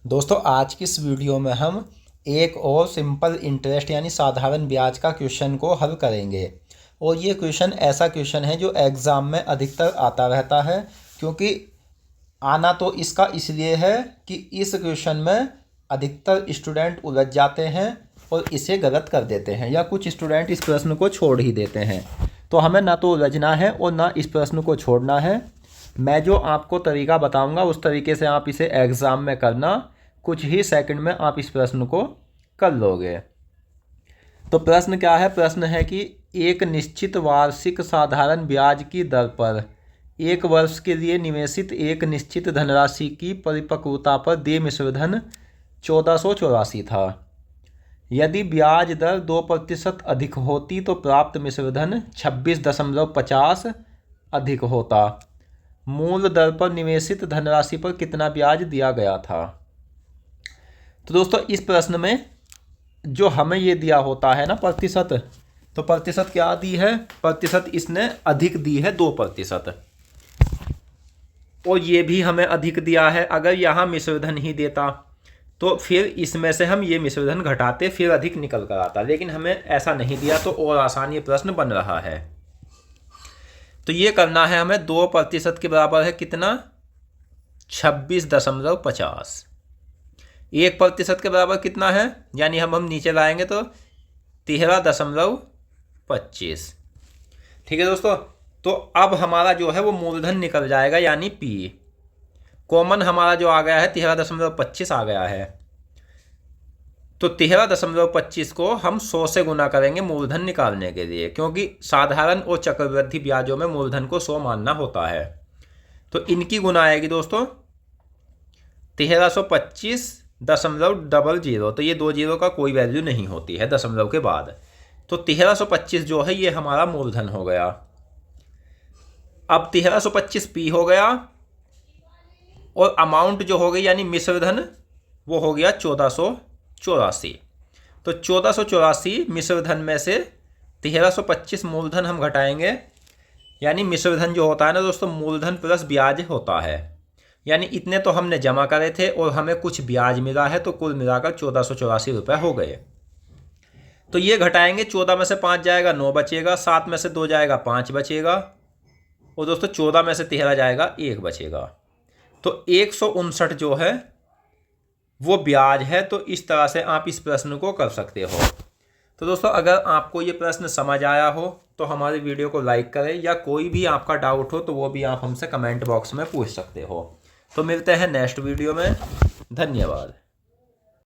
दोस्तों आज की इस वीडियो में हम एक और सिंपल इंटरेस्ट यानी साधारण ब्याज का क्वेश्चन को हल करेंगे। और ये क्वेश्चन ऐसा क्वेश्चन है जो एग्ज़ाम में अधिकतर आता रहता है, क्योंकि आना तो इसका इसलिए है कि इस क्वेश्चन में अधिकतर स्टूडेंट उलझ जाते हैं और इसे गलत कर देते हैं, या कुछ स्टूडेंट इस प्रश्न को छोड़ ही देते हैं। तो हमें ना तो उलझना है और ना इस प्रश्न को छोड़ना है। मैं जो आपको तरीका बताऊंगा उस तरीके से आप इसे एग्ज़ाम में करना, कुछ ही सेकंड में आप इस प्रश्न को कर लोगे। तो प्रश्न क्या है? प्रश्न है कि एक निश्चित वार्षिक साधारण ब्याज की दर पर एक वर्ष के लिए निवेशित एक निश्चित धनराशि की परिपक्वता पर देय मिश्रधन 1484 था। यदि ब्याज दर 2% अधिक होती तो प्राप्त मिश्रधन 26.50 अधिक होता। मूल दर पर निवेशित धनराशि पर कितना ब्याज दिया गया था? तो दोस्तों इस प्रश्न में जो हमें ये दिया होता है ना प्रतिशत, तो प्रतिशत क्या दी है? प्रतिशत इसने अधिक दी है 2%, और ये भी हमें अधिक दिया है। अगर यहाँ मिश्रधन ही देता तो फिर इसमें से हम ये मिश्रधन घटाते, फिर अधिक निकल कर आता, लेकिन हमें ऐसा नहीं दिया तो और आसान ये प्रश्न बन रहा है। तो ये करना है हमें 2% के बराबर है कितना? 26.50। 1% के बराबर कितना है? यानी हम नीचे लाएंगे तो 13.25। ठीक है दोस्तों, तो अब हमारा जो है वो मूलधन निकल जाएगा, यानी P कॉमन हमारा जो आ गया है 13.25 आ गया है। तो 13.25 को हम 100 से गुना करेंगे मूलधन निकालने के लिए, क्योंकि साधारण और चक्रवृद्धि ब्याजों में मूलधन को 100 मानना होता है। तो इनकी गुना आएगी दोस्तों 1325.00, तो ये 2 जीरो का कोई वैल्यू नहीं होती है दशमलव के बाद। तो 1325 जो है ये हमारा मूलधन हो गया। अब 1325 P हो गया, और अमाउंट जो हो गई यानी मिश्रधन वो हो गया 1484। तो 1484 मिश्रधन में से 1325 मूलधन हम घटाएंगे, यानी मिश्रधन जो होता है ना दोस्तों, मूलधन प्लस ब्याज होता है। यानी इतने तो हमने जमा करे थे और हमें कुछ ब्याज मिला है, तो कुल मिलाकर 1484 रुपये हो गए। तो ये घटाएंगे, 14 में से 5 जाएगा 9 बचेगा, 7 में से 2 जाएगा 5 बचेगा, और दोस्तों 14 में से 13 जाएगा 1 बचेगा। तो 159 जो है वो ब्याज है। तो इस तरह से आप इस प्रश्न को कर सकते हो। तो दोस्तों अगर आपको ये प्रश्न समझ आया हो तो हमारे वीडियो को लाइक करें, या कोई भी आपका डाउट हो तो वो भी आप हमसे कमेंट बॉक्स में पूछ सकते हो। तो मिलते हैं नेक्स्ट वीडियो में। धन्यवाद।